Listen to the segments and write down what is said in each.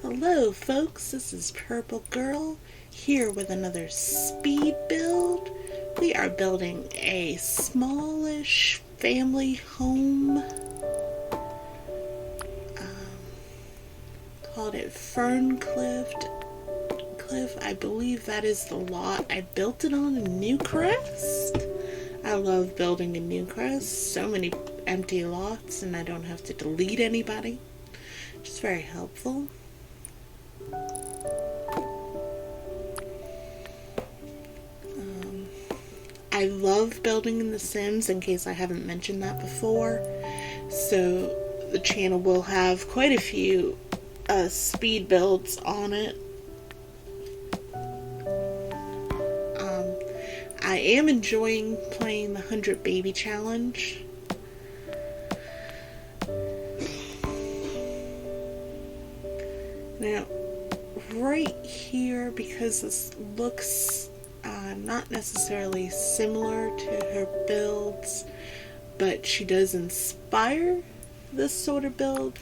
Hello folks, this is PurpleGirl here with another speed build. We are building a smallish family home. Called it Fern Cliff. I believe that is the lot. I built it on a Newcrest. I love building a Newcrest. So many empty lots and I don't have to delete anybody. Just very helpful. I love building in The Sims, in case I haven't mentioned that before. So the channel will have quite a few speed builds on it. I am enjoying playing the 100 Baby Challenge. Now, right here, because this looks not necessarily similar to her builds, but she does inspire this sort of build,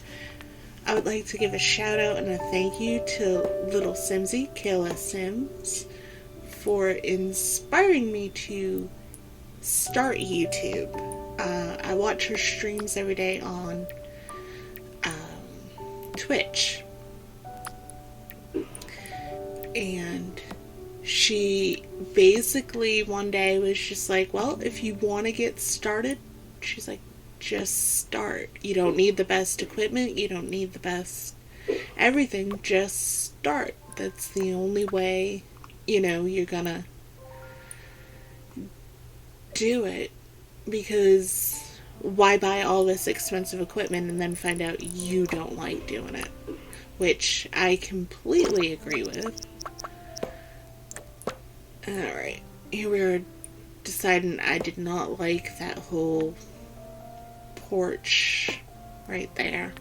I would like to give a shout out and a thank you to Little Simsy, Kayla Sims, for inspiring me to start YouTube. I watch her streams every day on Twitch. And she basically one day was just like, well, if you want to get started, she's like, just start. You don't need the best equipment. You don't need the best everything. Just start. That's the only way, you're gonna do it. Because why buy all this expensive equipment and then find out you don't like doing it? Which I completely agree with. Alright, here we are deciding I did not like that whole porch right there.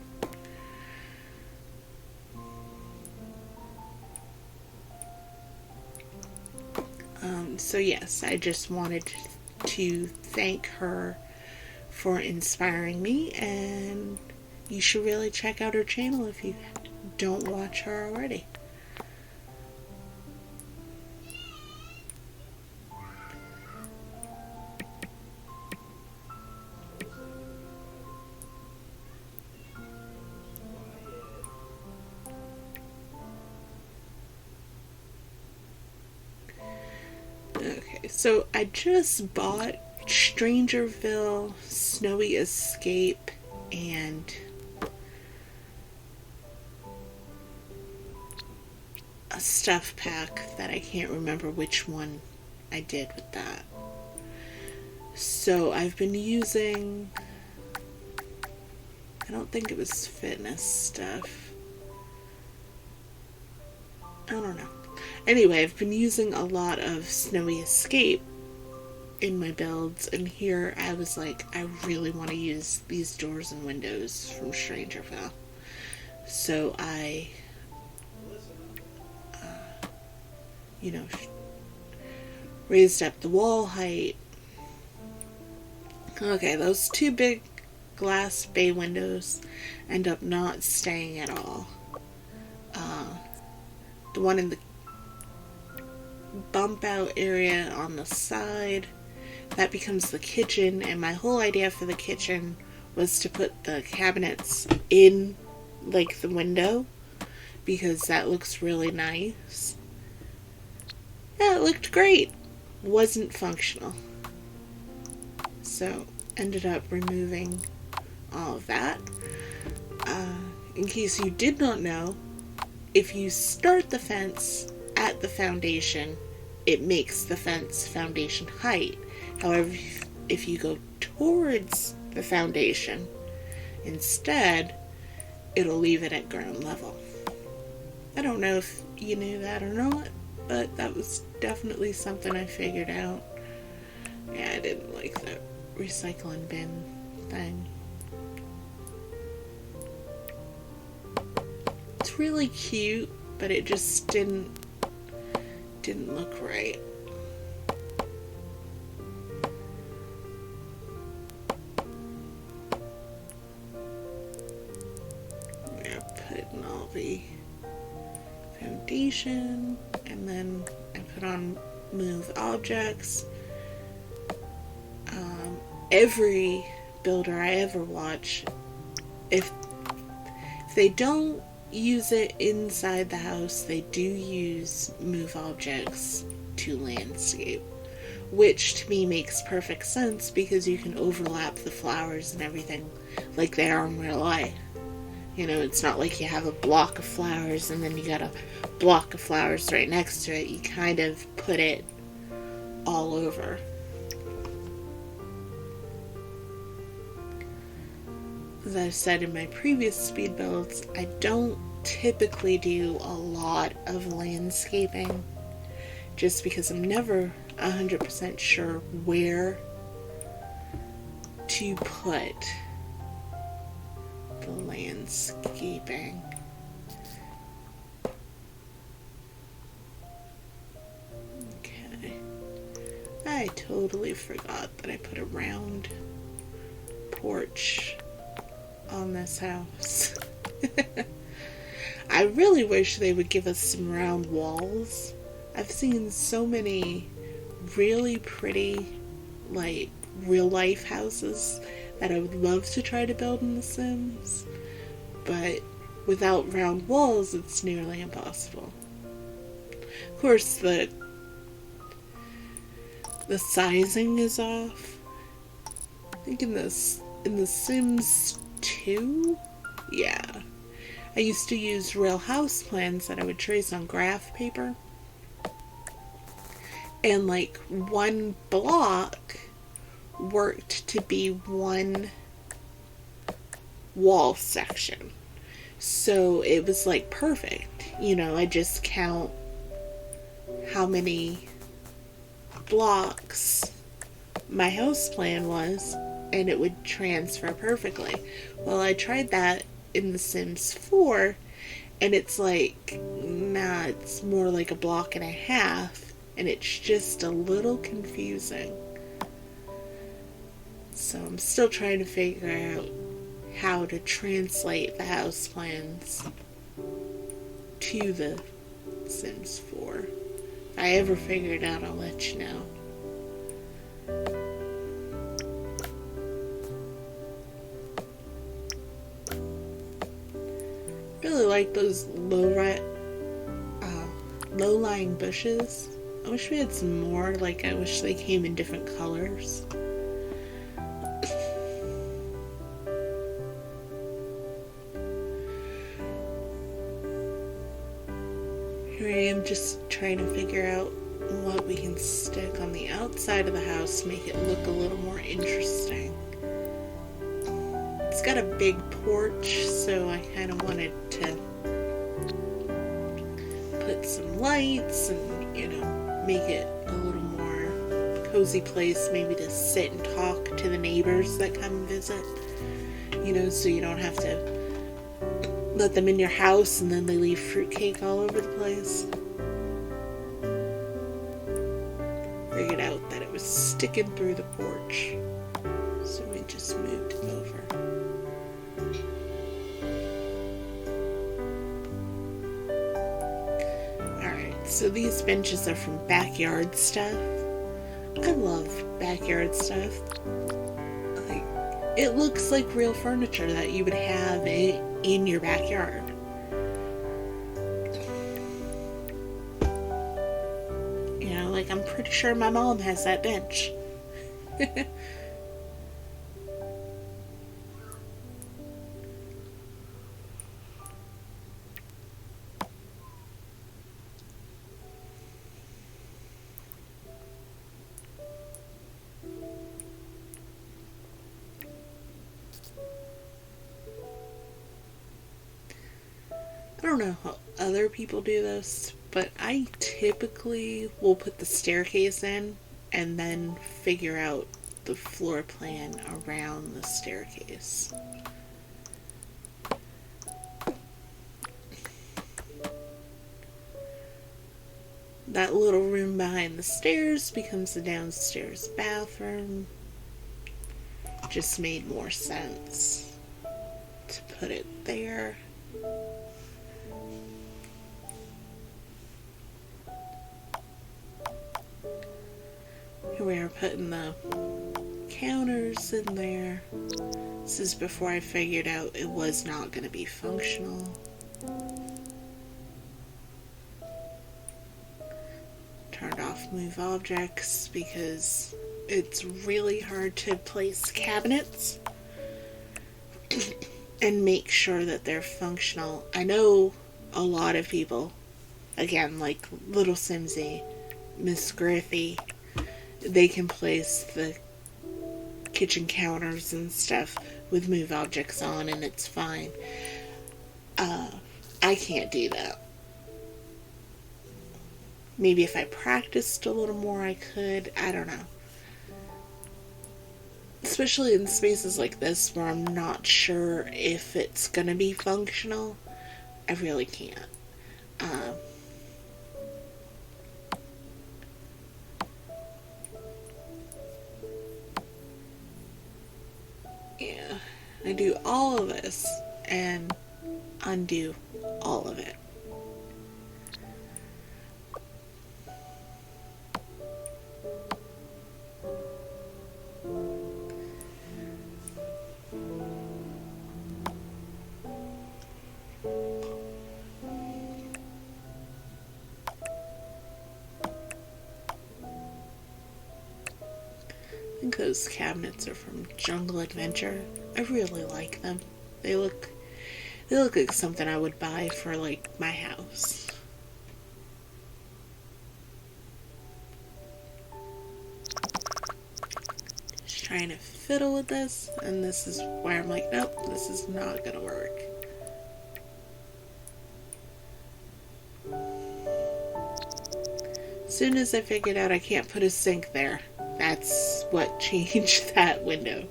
So yes, I just wanted to thank her for inspiring me, and you should really check out her channel if you don't watch her already. Okay, so I just bought Strangerville, Snowy Escape, and a stuff pack that I can't remember which one I did with that. So I've been using, I don't think it was fitness stuff. I don't know. Anyway, I've been using a lot of Snowy Escape in my builds, and here I was like, I really want to use these doors and windows from Strangerville. So I, raised up the wall height. Okay, those two big glass bay windows end up not staying at all. The one in the bump out area on the side, that becomes the kitchen, and my whole idea for the kitchen was to put the cabinets in like the window because that looks really nice. Yeah, it looked great. Wasn't functional. So ended up removing all of that. In case you did not know, if you start the fence at the foundation, it makes the fence foundation height. However, if you go towards the foundation instead, it'll leave it at ground level. I don't know if you knew that or not, but that was definitely something I figured out. Yeah, I didn't like that recycling bin thing. It's really cute, but it just didn't look right. Yeah, putting all the foundation, and then I put on move objects. Every builder I ever watch, if they don't use it inside the house, they do use move objects to landscape, which to me makes perfect sense because you can overlap the flowers and everything like they are in real life. You know, it's not like you have a block of flowers and then you got a block of flowers right next to it. You kind of put it all over. As I've said in my previous speed builds, I don't typically do a lot of landscaping just because I'm never 100% sure where to put the landscaping. Okay. I totally forgot that I put a round porch on this house. I really wish they would give us some round walls. I've seen so many really pretty, like, real life houses that I would love to try to build in The Sims, but without round walls, it's nearly impossible. Of course, the sizing is off. I think in The Sims 2? Yeah. I used to use real house plans that I would trace on graph paper. And like one block worked to be one wall section. So it was like perfect. You know, I just count how many blocks my house plan was and it would transfer perfectly. Well, I tried that in The Sims 4 and it's like, nah, it's more like a block and a half and it's just a little confusing. So I'm still trying to figure out how to translate the house plans to The Sims 4. If I ever figure it out, I'll let you know. Really like those low-lying bushes. I wish we had some more. Like, I wish they came in different colors. Here I am just trying to figure out what we can stick on the outside of the house to make it look a little more interesting. It's got a big porch, so I kind of wanted to put some lights and, you know, make it a little more cozy place, maybe to sit and talk to the neighbors that come and visit, you know, so you don't have to let them in your house and then they leave fruitcake all over the place. Figured out that it was sticking through the porch, so we just moved it over. Alright, so these benches are from Backyard Stuff. I love backyard stuff. Like, it looks like real furniture that you would have in your backyard. You know, like, I'm pretty sure my mom has that bench. I don't know how other people do this, but I typically will put the staircase in and then figure out the floor plan around the staircase. That little room behind the stairs becomes the downstairs bathroom. Just made more sense to put it there. there, putting the counters in there. This is before I figured out it was not going to be functional. Turned off move objects because it's really hard to place cabinets and make sure that they're functional. I know a lot of people, again, like Little Simsy, Miss Griffey, they can place the kitchen counters and stuff with move objects on and it's fine. I can't do that. Maybe if I practiced a little more I could. I don't know. Especially in spaces like this where I'm not sure if it's gonna be functional, I really can't. Yeah, I do all of this and undo all of it. I think those cabinets are from Jungle Adventure. I really like them. They look like something I would buy for like my house. Just trying to fiddle with this, and this is where I'm like, nope, this is not gonna work. As soon as I figured out I can't put a sink there, that's what changed that window.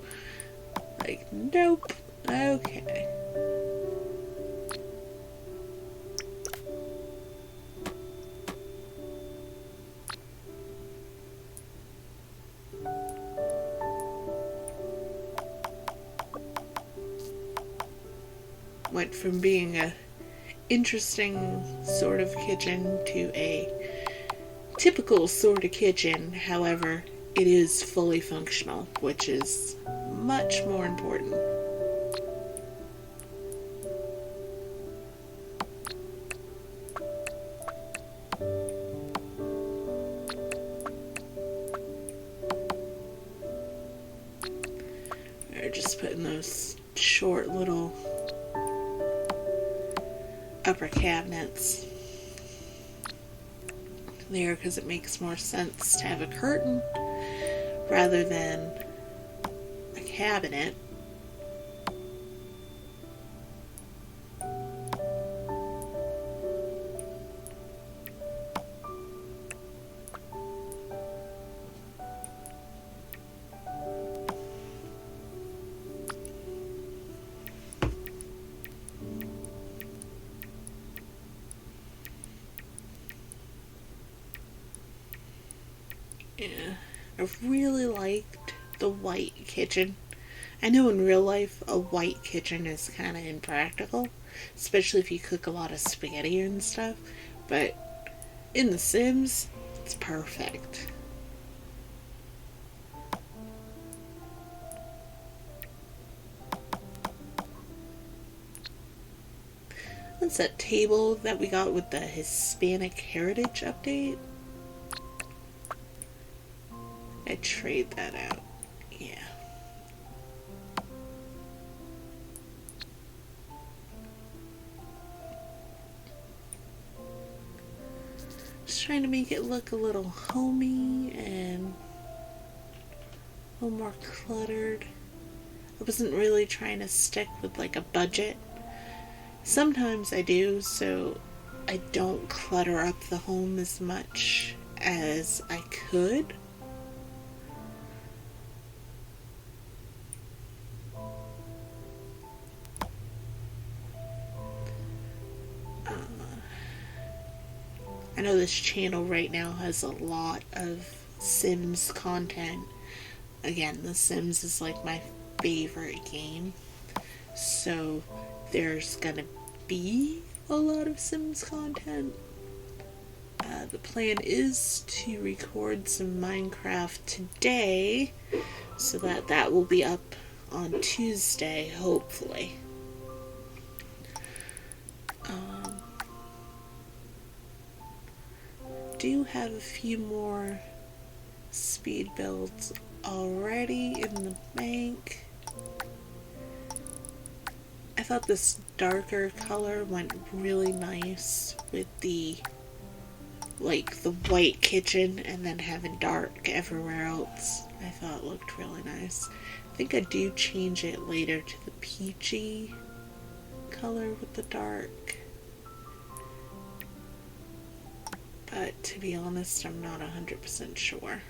Like, nope. Okay. Went from being a interesting sort of kitchen to a typical sort of kitchen. However, it is fully functional, which is much more important. We're just putting those short little upper cabinets there because it makes more sense to have a curtain rather than a cabinet. Yeah, I really liked the white kitchen. I know in real life a white kitchen is kind of impractical, especially if you cook a lot of spaghetti and stuff, but in The Sims, it's perfect. That's that table that we got with the Hispanic Heritage update. I trade that out. Yeah. Just trying to make it look a little homey and a little more cluttered. I wasn't really trying to stick with like a budget. Sometimes I do, so I don't clutter up the home as much as I could. I know this channel right now has a lot of Sims content. Again, The Sims is like my favorite game. So there's gonna be a lot of Sims content. The plan is to record some Minecraft today, so that will be up on Tuesday, hopefully. Do have a few more speed builds already in the bank. I thought this darker color went really nice with the white kitchen and then having dark everywhere else. I thought it looked really nice. I think I do change it later to the peachy color with the dark. But to be honest, I'm not 100% sure.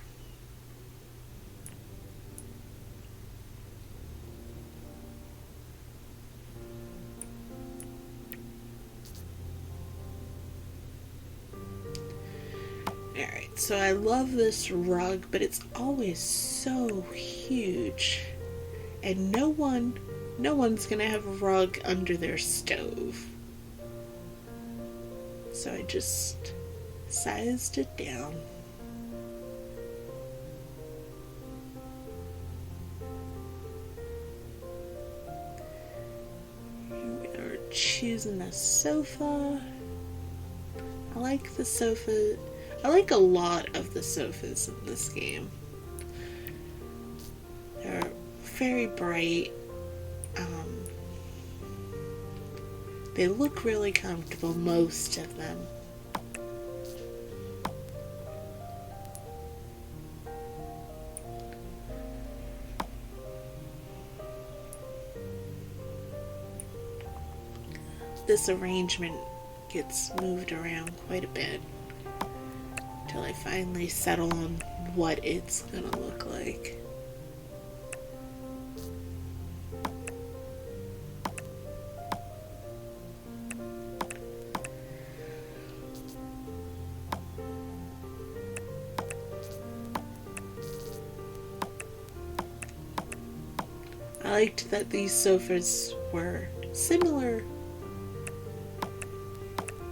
Alright, so I love this rug, but it's always so huge. And no one's gonna have a rug under their stove. So I just sized it down. We are choosing a sofa. I like the sofa. I like a lot of the sofas in this game. They're very bright. They look really comfortable, most of them. This arrangement gets moved around quite a bit until I finally settle on what it's gonna look like. I liked that these sofas were similar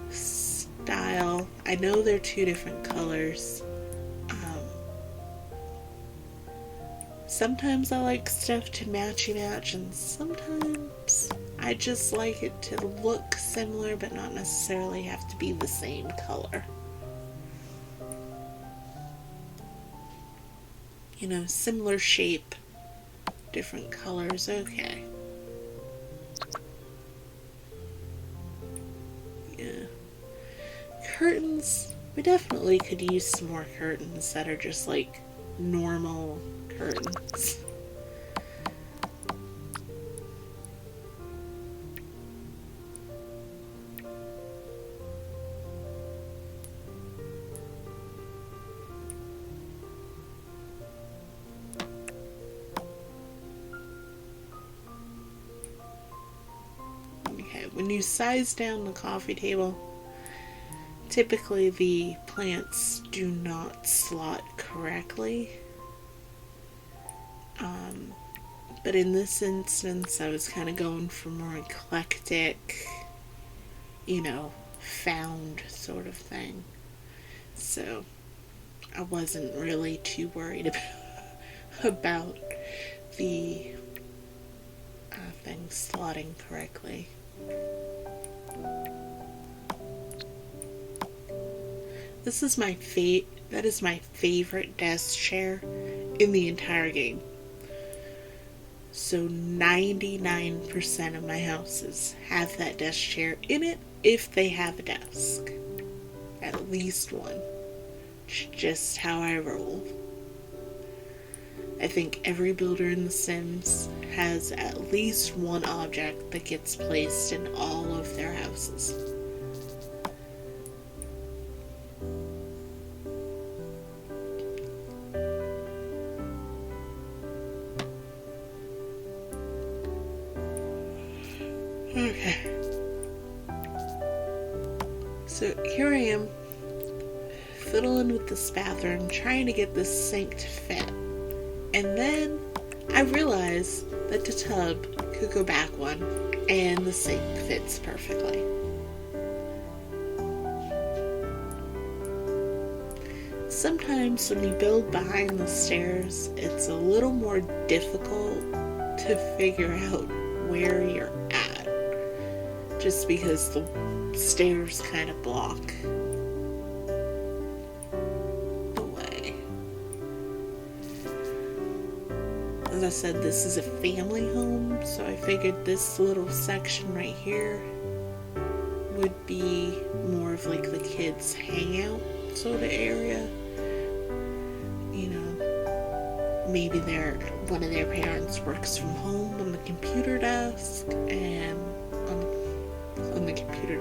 style. I know they're two different colors. Sometimes I like stuff to matchy match, and sometimes I just like it to look similar but not necessarily have to be the same color. You know, similar shape, different colors, okay. Yeah. Curtains, we definitely could use some more curtains that are just like normal curtains. Okay, when you size down the coffee table, typically the plants do not slot correctly. But in this instance, I was kind of going for more eclectic, you know, found sort of thing. So I wasn't really too worried about the thing slotting correctly. This is that is my favorite desk chair in the entire game. So 99% of my houses have that desk chair in it if they have a desk. At least one. It's just how I roll. I think every builder in The Sims has at least one object that gets placed in all of their houses. Okay. So here I am, fiddling with this bathroom, trying to get this sink to fit. And then I realized that the tub could go back one, and the sink fits perfectly. sometimes when you build behind the stairs, it's a little more difficult to figure out where you're at, just because the stairs kind of block the way. As I said, this is a family home, so I figured this little section right here would be more of like the kids' hangout sort of area. You know, maybe one of their parents works from home on the computer desk, and on the computer,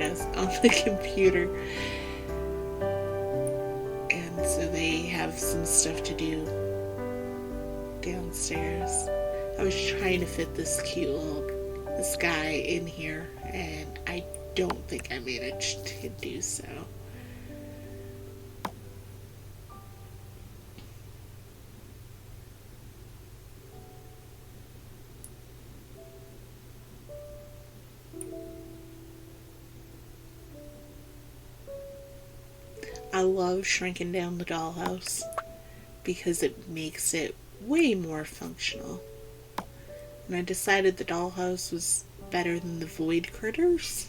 and so they have some stuff to do downstairs. I was trying to fit this guy in here, and I don't think I managed to do so. I love shrinking down the dollhouse because it makes it way more functional. And I decided the dollhouse was better than the void critters.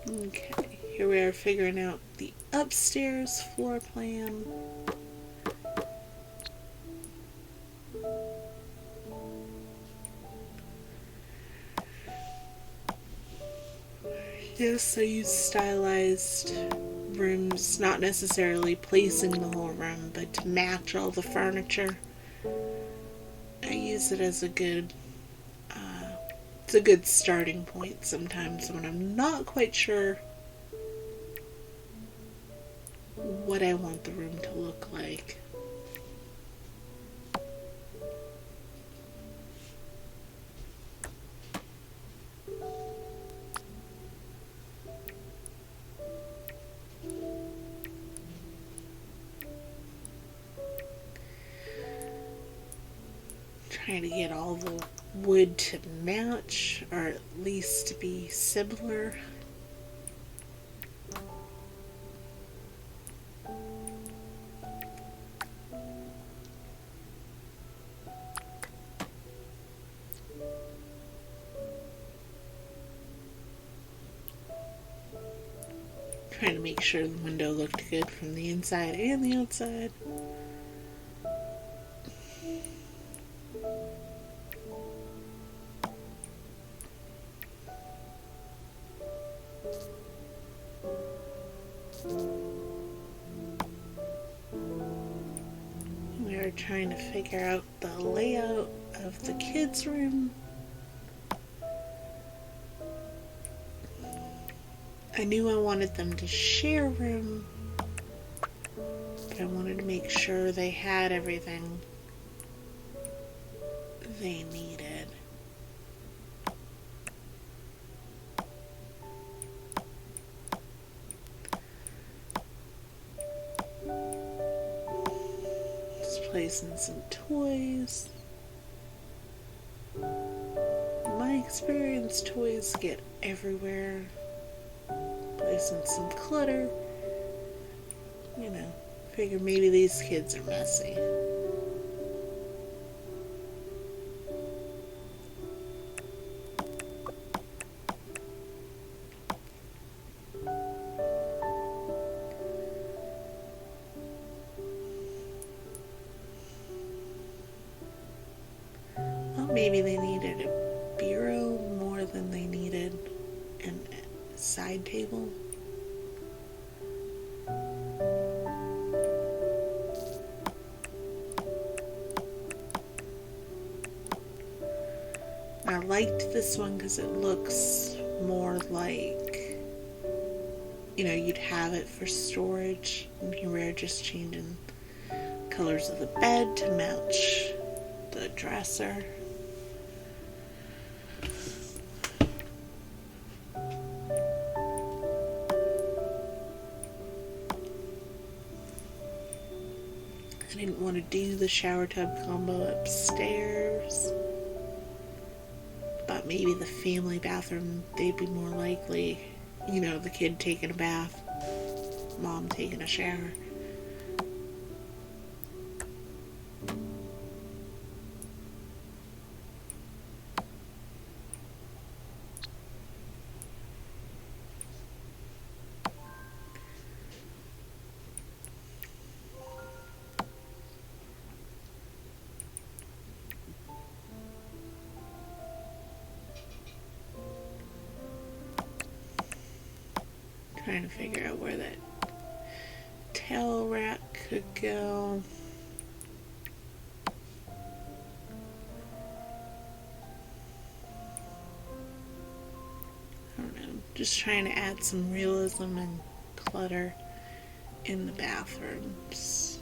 Okay, here we are figuring out the upstairs floor plan. Yes, I use stylized rooms, not necessarily placing the whole room, but to match all the furniture. I use it as it's a good starting point sometimes when I'm not quite sure what I want the room to look like. Trying to get all the wood to match, or at least to be similar. Trying to make sure the window looked good from the inside and the outside. We're trying to figure out the layout of the kids' room. I knew I wanted them to share a room, but I wanted to make sure they had everything they needed. Just placing some toys. In my experience, toys get everywhere. Placing some clutter. You know, figure maybe these kids are messy. Well, maybe they needed a bureau more than they needed a side table. I liked this one because it looks more like, you know, you'd have it for storage. And here we're just changing colors of the bed to match the dresser. I didn't want to do the shower tub combo upstairs. But maybe the family bathroom, they'd be more likely, you know, the kid taking a bath, mom taking a shower. Trying to figure out where that towel rack could go. I don't know, just trying to add some realism and clutter in the bathrooms.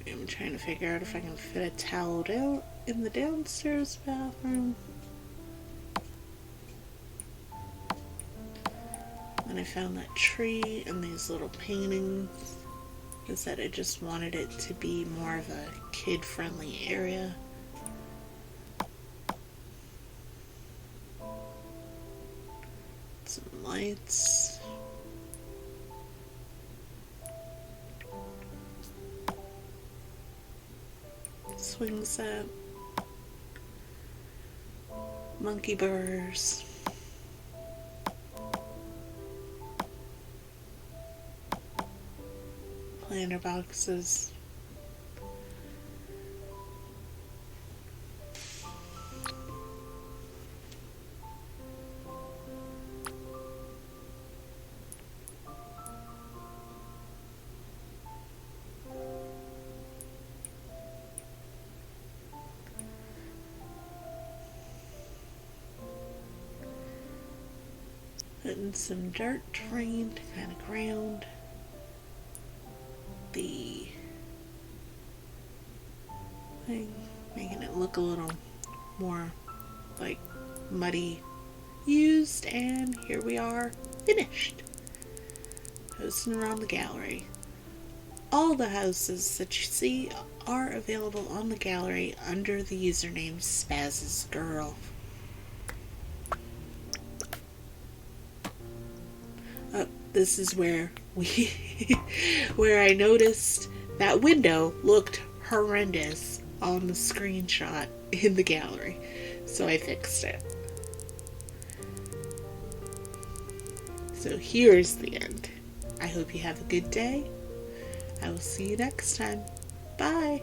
I'm trying to figure out if I can fit a towel down in the downstairs bathroom. And I found that tree and these little paintings. I said I just wanted it to be more of a kid-friendly area. Some lights. Swing set. Monkey bars. Planter boxes. Putting some dirt drain to kind of ground the thing, making it look a little more like muddy used, and here we are, finished. Posting around the gallery. All the houses that you see are available on the gallery under the username SpazzesGirl. This is where where I noticed that window looked horrendous on the screenshot in the gallery, so I fixed it. So here's the end. I hope you have a good day. I will see you next time. Bye.